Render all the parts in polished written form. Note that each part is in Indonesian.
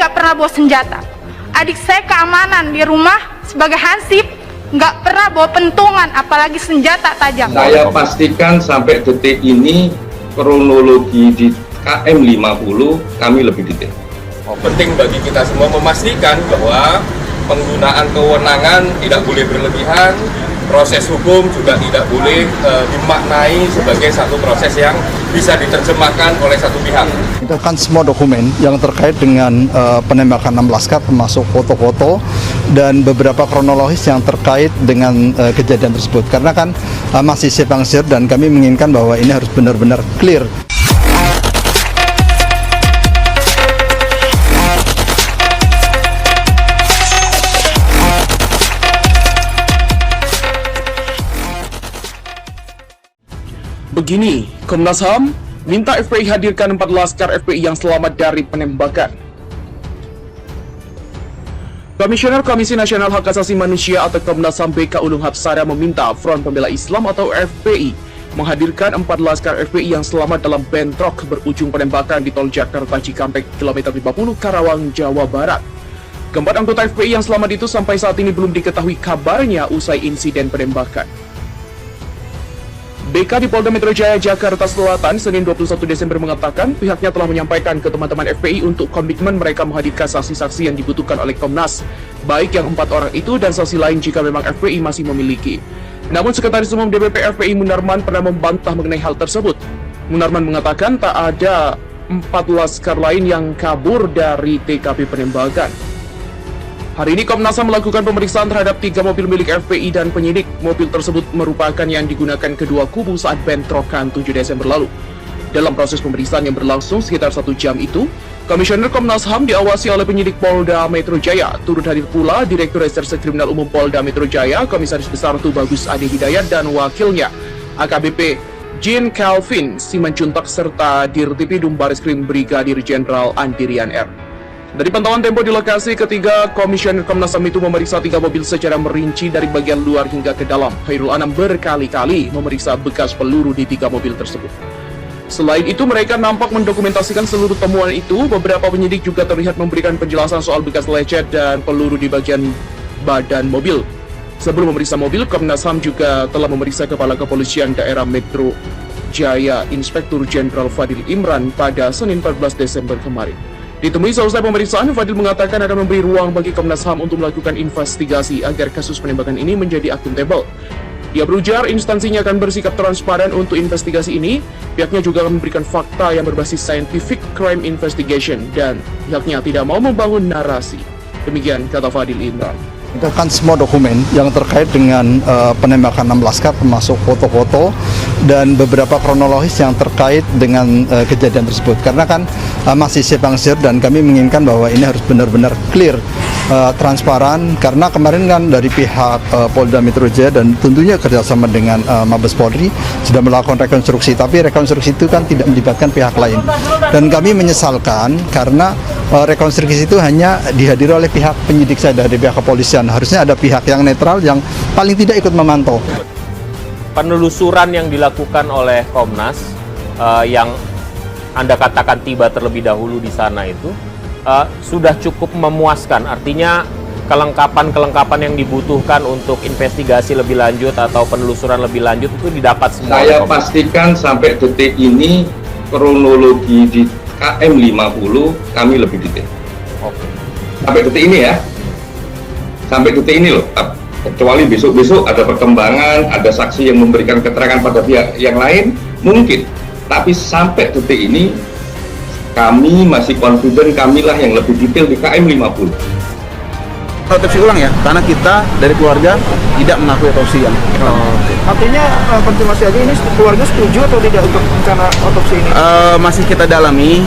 nggak pernah bawa senjata. Adik saya keamanan di rumah sebagai hansip nggak pernah bawa pentungan, apalagi senjata tajam. Saya pastikan sampai detik ini kronologi di KM 50 kami lebih detail. Penting bagi kita semua memastikan bahwa penggunaan kewenangan tidak boleh berlebihan, proses hukum juga tidak boleh dimaknai sebagai satu proses yang bisa diterjemahkan oleh satu pihak. Itu kan semua dokumen yang terkait dengan penembakan 6 laskar, termasuk foto-foto dan beberapa kronologis yang terkait dengan kejadian tersebut. Karena kan masih simpang siur dan kami menginginkan bahwa ini harus benar-benar clear. Begini, Komnas HAM minta FPI hadirkan 4 laskar FPI yang selamat dari penembakan. Komisioner Komisi Nasional Hak Asasi Manusia atau Komnas HAM BK Ulung Hapsara meminta Front Pembela Islam atau FPI menghadirkan 4 laskar FPI yang selamat dalam bentrok berujung penembakan di Tol Jakarta Cikampek kilometer 50 Karawang, Jawa Barat. Keempat anggota FPI yang selamat itu sampai saat ini belum diketahui kabarnya usai insiden penembakan. BK di Polda Metro Jaya, Jakarta Selatan, Senin 21 Desember mengatakan pihaknya telah menyampaikan ke teman-teman FPI untuk komitmen mereka menghadirkan saksi-saksi yang dibutuhkan oleh Komnas, baik yang 4 orang itu dan saksi lain jika memang FPI masih memiliki. Namun Sekretaris Umum DPP FPI Munarman pernah membantah mengenai hal tersebut. Munarman mengatakan tak ada 4 laskar lain yang kabur dari TKP penembakan. Hari ini Komnas HAM melakukan pemeriksaan terhadap 3 mobil milik FPI dan penyidik. Mobil tersebut merupakan yang digunakan kedua kubu saat bentrokan 7 Desember lalu. Dalam proses pemeriksaan yang berlangsung sekitar 1 jam itu, Komisioner Komnas HAM diawasi oleh penyidik Polda Metro Jaya. Turut hadir pula Direktur Reserse Kriminal Umum Polda Metro Jaya, Komisaris Besar Tubagus Ade Hidayat dan wakilnya, AKBP Jean Calvin Simanjuntak serta Dirtipidum Bareskrim Brigadir Jenderal Andirian R. Dari pantauan Tempo di lokasi, ketiga Komisioner Komnas HAM itu memeriksa 3 mobil secara merinci dari bagian luar hingga ke dalam. Khairul Anam berkali-kali memeriksa bekas peluru di 3 mobil tersebut. Selain itu, mereka nampak mendokumentasikan seluruh temuan itu. Beberapa penyidik juga terlihat memberikan penjelasan soal bekas lecet dan peluru di bagian badan mobil. Sebelum memeriksa mobil, Komnas HAM juga telah memeriksa Kepala Kepolisian Daerah Metro Jaya, Inspektur Jenderal Fadil Imran pada Senin 14 Desember kemarin. Ditemui selesai pemeriksaan, Fadil mengatakan akan memberi ruang bagi Komnas HAM untuk melakukan investigasi agar kasus penembakan ini menjadi akuntabel. Dia berujar instansinya akan bersikap transparan untuk investigasi ini. Pihaknya juga akan memberikan fakta yang berbasis scientific crime investigation dan pihaknya tidak mau membangun narasi. Demikian kata Fadil Imran. Itu kan semua dokumen yang terkait dengan penembakan 6 laskar, termasuk foto-foto dan beberapa kronologis yang terkait dengan kejadian tersebut. Karena kan masih simpang siur dan kami menginginkan bahwa ini harus benar-benar clear, transparan. Karena kemarin kan dari pihak Polda Metro Jaya dan tentunya kerjasama dengan Mabes Polri sudah melakukan rekonstruksi, tapi rekonstruksi itu kan tidak melibatkan pihak lain. Dan kami menyesalkan karena rekonstruksi itu hanya dihadiri oleh pihak penyidik saja dari pihak kepolisian. Harusnya ada pihak yang netral yang paling tidak ikut memantau. Penelusuran yang dilakukan oleh Komnas yang Anda katakan tiba terlebih dahulu di sana itu sudah cukup memuaskan. Artinya kelengkapan-kelengkapan yang dibutuhkan untuk investigasi lebih lanjut atau penelusuran lebih lanjut itu didapat semua. Saya pastikan sampai detik ini kronologi di KM 50 kami lebih detail. Oke. Sampai detik ini ya. Sampai detik ini loh. Kecuali besok-besok ada perkembangan, ada saksi yang memberikan keterangan pada pihak yang lain, mungkin. Tapi sampai detik ini kami masih confident kamilah yang lebih detail di KM 50. Otopsi ulang ya, karena kita dari keluarga tidak mengakui otopsi yang. Artinya konfirmasi aja ini keluarga setuju atau tidak untuk rencana otopsi ini? Masih kita dalami,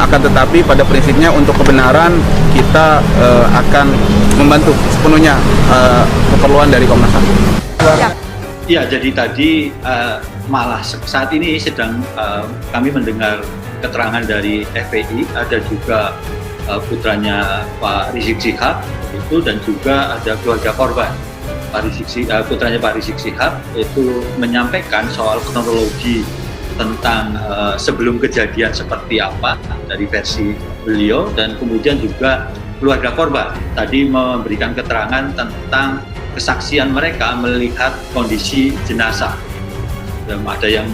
akan tetapi pada prinsipnya untuk kebenaran kita akan membantu sepenuhnya keperluan dari Komnas HAM. Ya, jadi tadi malah saat ini sedang kami mendengar keterangan dari FPI, ada juga putranya Pak Rizik Syihab itu dan juga ada keluarga korban. Putranya Pak Rizik Syihab itu menyampaikan soal kronologi tentang sebelum kejadian seperti apa dari versi beliau, dan kemudian juga keluarga korban tadi memberikan keterangan tentang kesaksian mereka melihat kondisi jenazah. Dan ada yang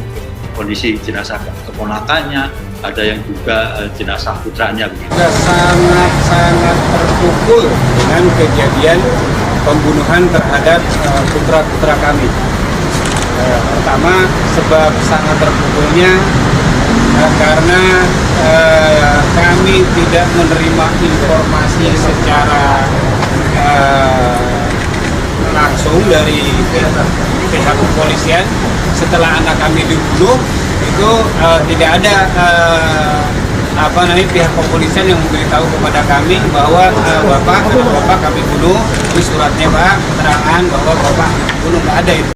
kondisi jenazah keponakannya, ada yang juga jenazah putranya. Kita sangat terpukul dengan kejadian pembunuhan terhadap putra-putra kami. Pertama, sebab sangat terpukulnya karena kami tidak menerima informasi secara langsung dari pihak kepolisian. Setelah anak kami dibunuh, itu tidak ada pihak kepolisian yang memberitahu kepada kami bahwa bapak kami bunuh, ini suratnya Pak, keterangan bahwa bapak bunuh, nggak ada itu.